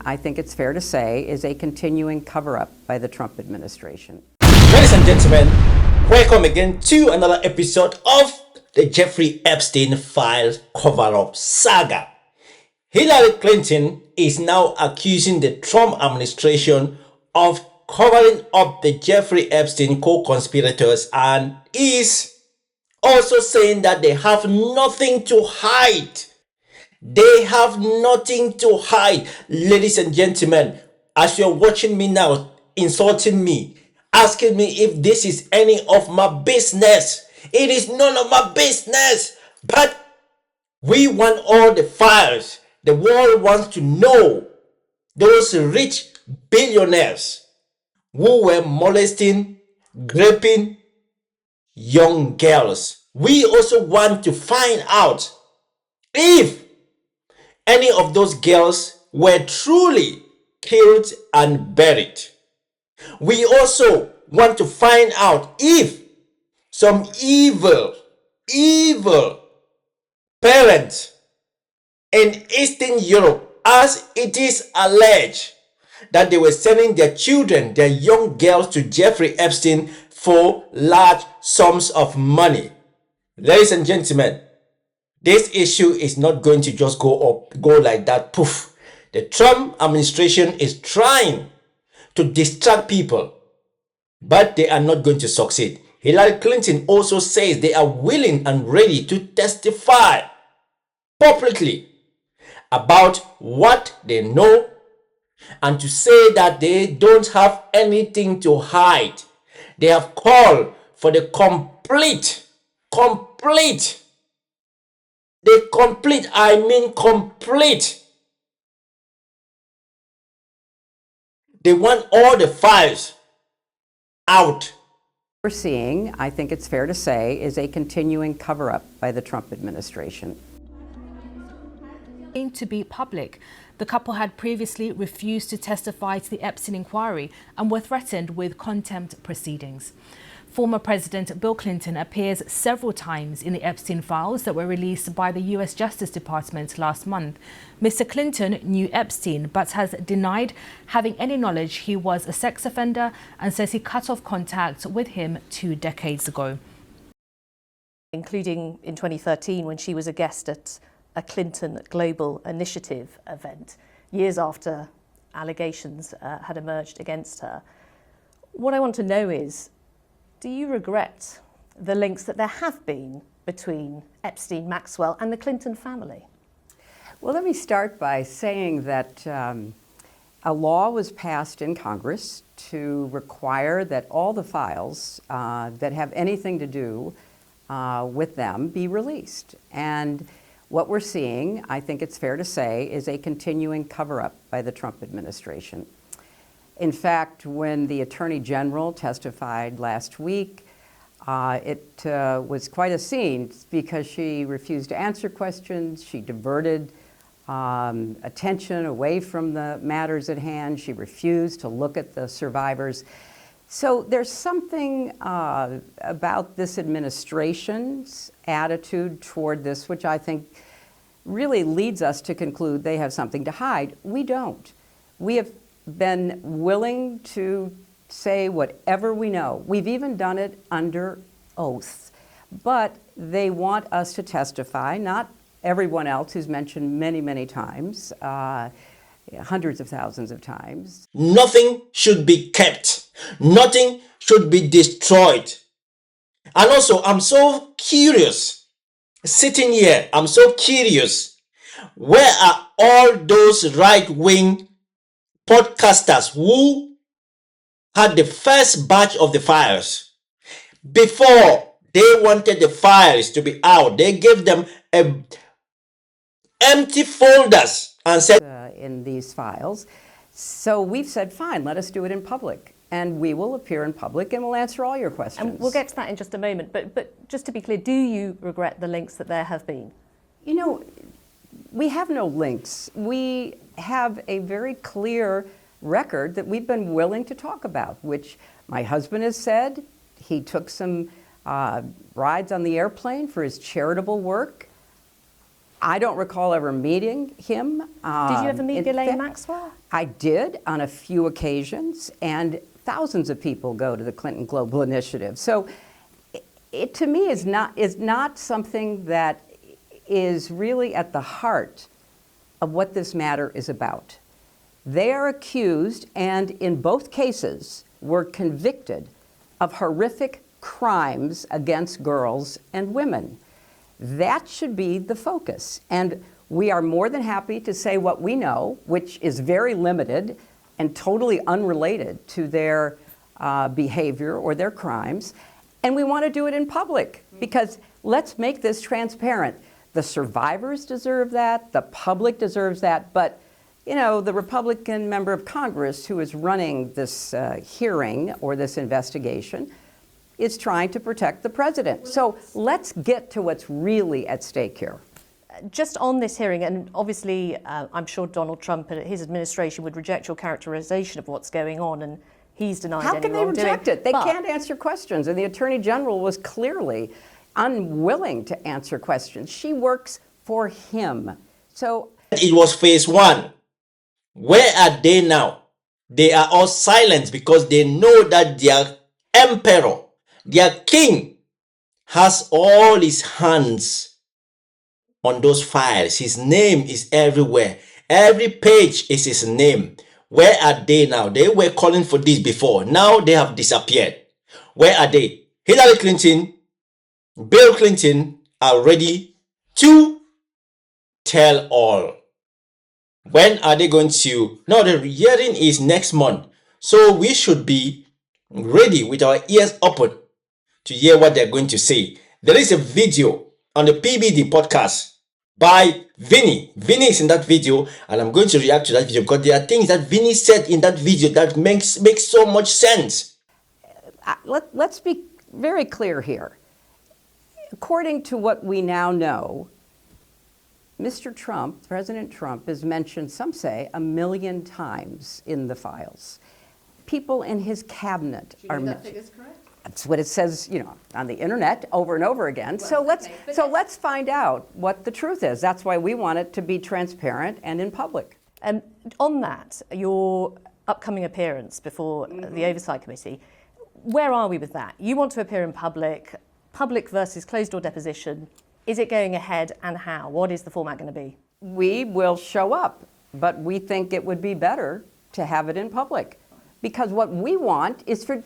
I think it's fair to say, is a continuing cover-up by the Trump administration. Ladies and gentlemen, welcome again to another episode of the Jeffrey Epstein files cover-up saga. Hillary Clinton is now accusing the Trump administration of covering up the Jeffrey Epstein co-conspirators and is also saying that they have nothing to hide. They have nothing to hide. Ladies and gentlemen, as you're watching me now, insulting me, asking me if this is any of my business. It is none of my business. But we want all the files. The world wants to know those rich billionaires who were molesting, raping young girls. We also want to find out if any of those girls were truly killed and buried. We also want to find out if some evil parents in Eastern Europe, as it is alleged that they were sending their children, their young girls, to Jeffrey Epstein for large sums of money. Ladies and gentlemen, this issue is not going to just go like that, poof. The Trump administration is trying to distract people, but they are not going to succeed. Hillary Clinton also says they are willing and ready to testify publicly about what they know and to say that they don't have anything to hide. They have called for the complete, they want all the files out. What we're seeing, I think it's fair to say, is a continuing cover-up by the Trump administration. To be public. The couple had previously refused to testify to the Epstein inquiry and were threatened with contempt proceedings. Former President Bill Clinton appears several times in the Epstein files that were released by the US Justice Department last month. Mr. Clinton knew Epstein but has denied having any knowledge he was a sex offender and says he cut off contact with him 2 decades ago. Including in 2013 when she was a guest at a Clinton Global Initiative event, years after allegations had emerged against her. What I want to know is, do you regret the links that there have been between Epstein, Maxwell and the Clinton family? Well, let me start by saying that a law was passed in Congress to require that all the files that have anything to do with them be released. And what we're seeing, I think it's fair to say, is a continuing cover-up by the Trump administration. In fact, when the Attorney General testified last week, it was quite a scene because she refused to answer questions. She diverted attention away from the matters at hand. She refused to look at the survivors. So there's something about this administration's attitude toward this, which I think really leads us to conclude they have something to hide. We don't. We have been willing to say whatever we know. We've even done it under oath. But they want us to testify, not everyone else who's mentioned many, many times, hundreds of thousands of times. Nothing should be kept. Nothing should be destroyed. And also, I'm so curious, sitting here, I'm so curious, where are all those right-wing podcasters who had the first batch of the files? Before they wanted the files to be out, they gave them empty folders and said, in these files. So we've said, fine, let us do it in public. And we will appear in public and we'll answer all your questions. And we'll get to that in just a moment. But just to be clear, do you regret the links that there have been? You know, we have no links. We have a very clear record that we've been willing to talk about, which my husband has said. He took some rides on the airplane for his charitable work. I don't recall ever meeting him. Did you ever meet In Ghislaine fact, Maxwell? I did on a few occasions, and thousands of people go to the Clinton Global Initiative. So it to me is not something that is really at the heart of what this matter is about. They are accused, and in both cases were convicted of horrific crimes against girls and women. That should be the focus. And we are more than happy to say what we know, which is very limited and totally unrelated to their behavior or their crimes. And we want to do it in public, because let's make this transparent. The survivors deserve that, the public deserves that, but the Republican member of Congress who is running this hearing or this investigation is trying to protect the president. So let's get to what's really at stake here. Just on this hearing, and obviously I'm sure Donald Trump and his administration would reject your characterization of what's going on, and he's denied any How can they wrongdoing. reject it? They can't answer questions, and the Attorney General was clearly unwilling to answer questions. She works for him. So it was phase one. Where are they now? They are all silent because they know that their emperor, their king, has all his hands on those files. His name is everywhere. Every page is his name. Where are they now? They were calling for this before. Now they have disappeared. Where are they? Hillary Clinton, Bill Clinton are ready to tell all. When are they going to? No, the hearing is next month. So we should be ready with our ears open to hear what they're going to say. There is a video on the PBD podcast by Vinny. Vinny is in that video, and I'm going to react to that video because there are things that Vinny said in that video that makes so much sense. Let's be very clear here. According to what we now know, Mr. Trump, President Trump, is mentioned, some say, 1 million times in the files. People in his cabinet are mentioned. That figure's correct? That's what it says, on the internet over and over again. So let's find out what the truth is. That's why we want it to be transparent and in public. On that, your upcoming appearance before the Oversight Committee, where are we with that? You want to appear in public versus closed-door deposition. Is it going ahead, and how? What is the format going to be? We will show up, but we think it would be better to have it in public, because what we want is for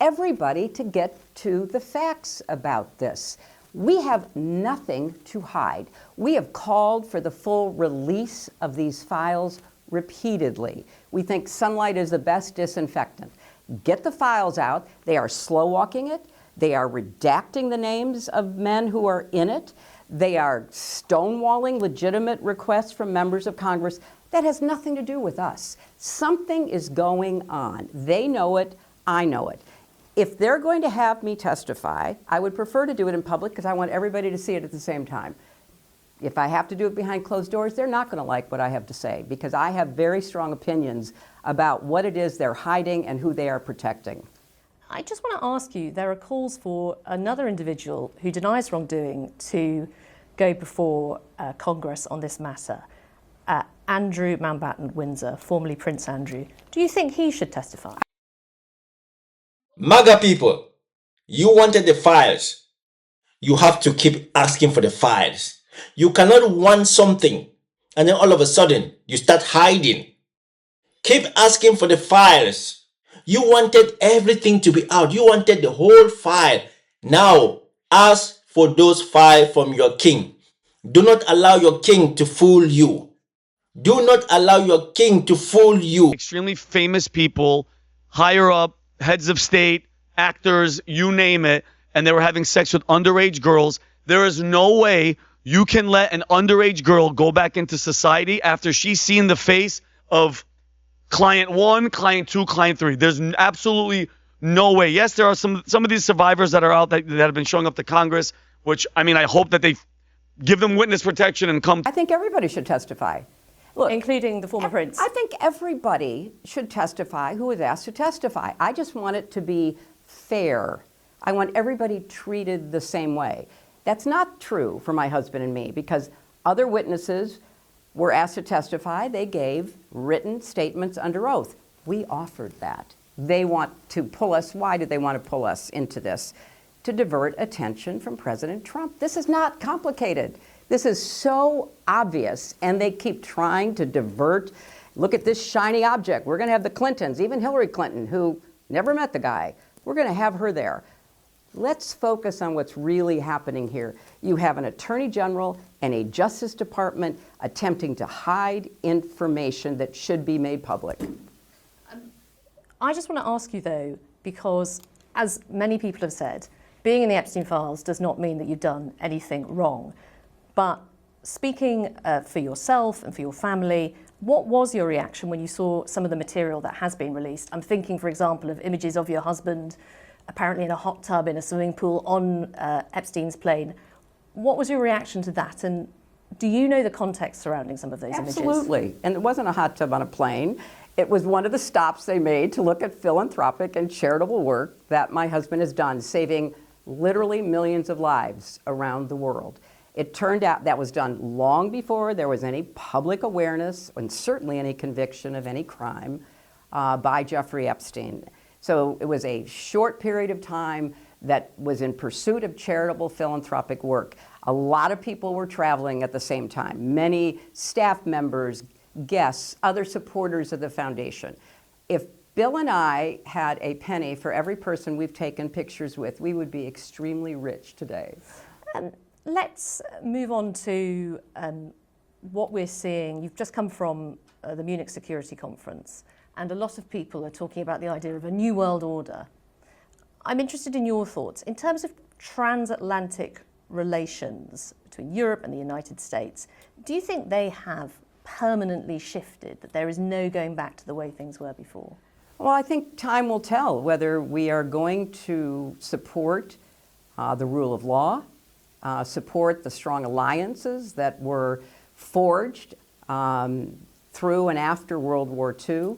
everybody to get to the facts about this. We have nothing to hide. We have called for the full release of these files repeatedly. We think sunlight is the best disinfectant. Get the files out. They are slow walking it. They are redacting the names of men who are in it. They are stonewalling legitimate requests from members of Congress. That has nothing to do with us. Something is going on. They know it. I know it. If they're going to have me testify, I would prefer to do it in public because I want everybody to see it at the same time. If I have to do it behind closed doors, they're not going to like what I have to say, because I have very strong opinions about what it is they're hiding and who they are protecting. I just want to ask you, there are calls for another individual who denies wrongdoing to go before Congress on this matter. Andrew Mountbatten Windsor, formerly Prince Andrew. Do you think he should testify? MAGA people, you wanted the files. You have to keep asking for the files. You cannot want something and then all of a sudden you start hiding. Keep asking for the files. You wanted everything to be out. You wanted the whole file. Now, ask for those files from your king. Do not allow your king to fool you. Do not allow your king to fool you. Extremely famous people, higher up, heads of state, actors, you name it, and they were having sex with underage girls. There is no way you can let an underage girl go back into society after she's seen the face of client 1, client 2, client 3. There's absolutely no way. Yes, there are some of these survivors that are out that have been showing up to Congress, which, I mean, I hope that they give them witness protection and come. I think everybody should testify. Look, including the former prince. I think everybody should testify who is asked to testify. I just want it to be fair. I want everybody treated the same way. That's not true for my husband and me, because Other witnesses were asked to testify. They gave written statements under oath. We offered that. They want to pull us. Why did they want to pull us into this? To divert attention from President Trump. This is not complicated. This is so obvious, and they keep trying to divert. Look at this shiny object. We're going to have the Clintons, even Hillary Clinton, who never met the guy. We're going to have her there. Let's focus on what's really happening here. You have an attorney general and a Justice Department attempting to hide information that should be made public. I just want to ask you, though, because as many people have said, being in the Epstein files does not mean that you've done anything wrong. But speaking for yourself and for your family, what was your reaction when you saw some of the material that has been released? I'm thinking, for example, of images of your husband apparently in a hot tub in a swimming pool on Epstein's plane. What was your reaction to that? And do you know the context surrounding some of those images? Absolutely. And it wasn't a hot tub on a plane. It was one of the stops they made to look at philanthropic and charitable work that my husband has done, saving literally millions of lives around the world. It turned out that was done long before there was any public awareness and certainly any conviction of any crime by Jeffrey Epstein. So it was a short period of time that was in pursuit of charitable philanthropic work. A lot of people were traveling at the same time, many staff members, guests, other supporters of the foundation. If Bill and I had a penny for every person we've taken pictures with, we would be extremely rich today. Let's move on to what we're seeing. You've just come from the Munich Security Conference, and a lot of people are talking about the idea of a new world order. I'm interested in your thoughts. In terms of transatlantic relations between Europe and the United States, do you think they have permanently shifted, that there is no going back to the way things were before? Well, I think time will tell whether we are going to support the rule of law, support the strong alliances that were forged through and after World War II,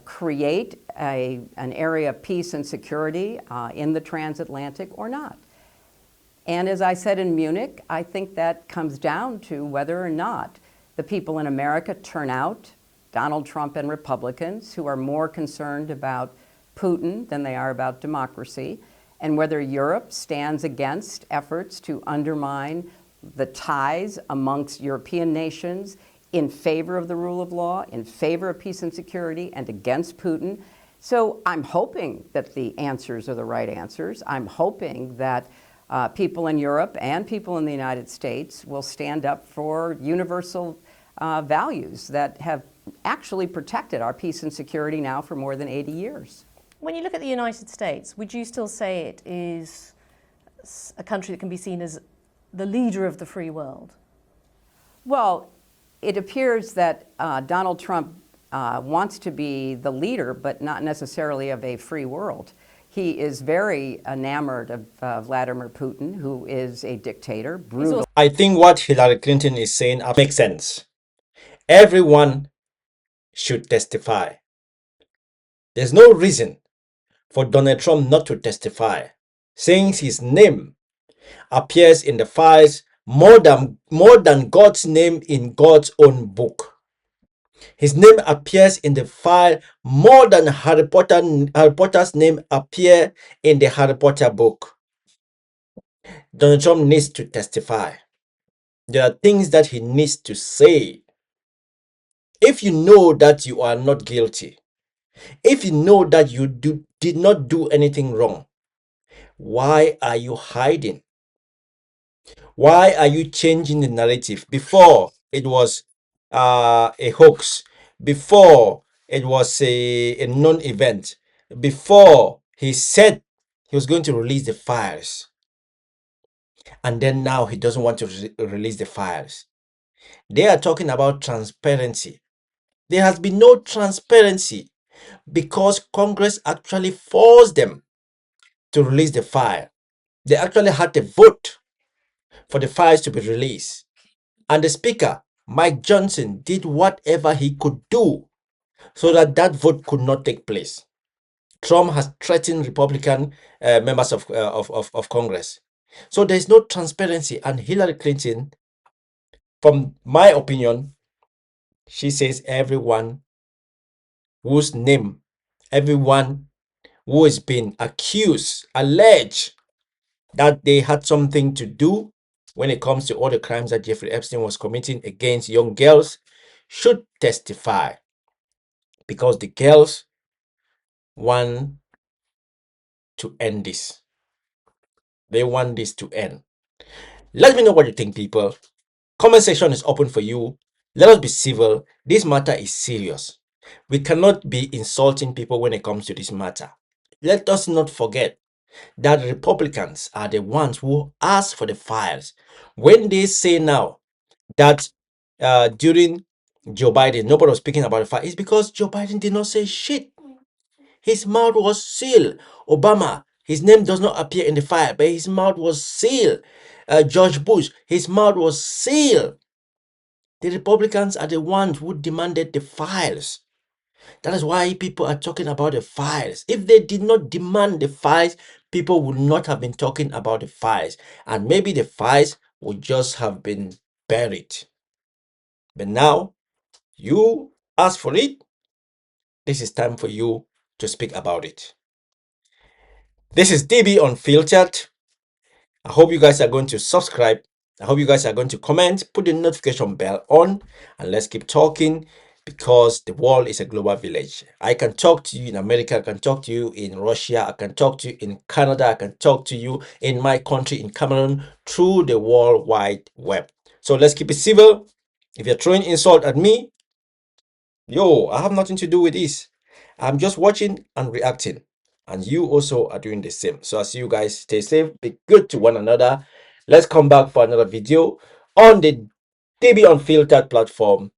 create an area of peace and security in the transatlantic or not. And as I said in Munich, I think that comes down to whether or not the people in America turn out, Donald Trump and Republicans, who are more concerned about Putin than they are about democracy, and whether Europe stands against efforts to undermine the ties amongst European nations in favor of the rule of law, in favor of peace and security, and against Putin. So I'm hoping that the answers are the right answers. I'm hoping that people in Europe and people in the United States will stand up for universal values that have actually protected our peace and security now for more than 80 years. When you look at the United States, would you still say it is a country that can be seen as the leader of the free world? Well, it appears that Donald Trump wants to be the leader, but not necessarily of a free world. He is very enamored of Vladimir Putin, who is a dictator, brutal. I think what Hillary Clinton is saying makes sense. Everyone should testify. There's no reason for Donald Trump not to testify, since his name appears in the files more than God's name in God's own book. His name appears in the file more than Harry Potter's name appear in the Harry Potter book. Donald Trump needs to testify. There are things that he needs to say. If you know that you are not guilty, if you know that you did not do anything wrong, why are you hiding? Why are you changing the narrative? Before it was a hoax, before it was a non-event, before he said he was going to release the files, and then now he doesn't want to release the files. They are talking about transparency. There has been no transparency because Congress actually forced them to release the file. They actually had to vote for the files to be released. And the Speaker, Mike Johnson, did whatever he could do so that that vote could not take place. Trump has threatened Republican members of Congress. So there is no transparency, and Hillary Clinton from my opinion, she says everyone whose name, everyone who has been accused, alleged that they had something to do when it comes to all the crimes that Jeffrey Epstein was committing against young girls should testify, because the girls want to end this. They want this to end. Let me know what you think, people. Comment section is open for you. Let us be civil. This matter is serious. We cannot be insulting people when it comes to this matter. Let us not forget that Republicans are the ones who asked for the files. When they say now that during Joe Biden, nobody was speaking about the file, it's because Joe Biden did not say shit. His mouth was sealed. Obama, his name does not appear in the file, but his mouth was sealed. George Bush, his mouth was sealed. The Republicans are the ones who demanded the files. That is why people are talking about the files. If they did not demand the files, people would not have been talking about the files. And maybe the files would just have been buried. But now, you ask for it. This is time for you to speak about it. This is DB Unfiltered. I hope you guys are going to subscribe. I hope you guys are going to comment, put the notification bell on, and let's keep talking, because the world is a global village. I can talk to you in America, I can talk to you in Russia, I can talk to you in Canada, I can talk to you in my country, in Cameroon, through the World Wide Web. So let's keep it civil. If you're throwing insult at me, yo, I have nothing to do with this. I'm just watching and reacting. And you also are doing the same. So I see you guys. Stay safe. Be good to one another. Let's come back for another video on the DB Unfiltered platform.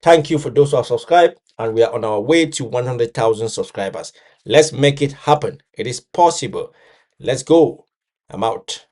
Thank you for those who have subscribed. And we are on our way to 100,000 subscribers. Let's make it happen. It is possible. Let's go. I'm out.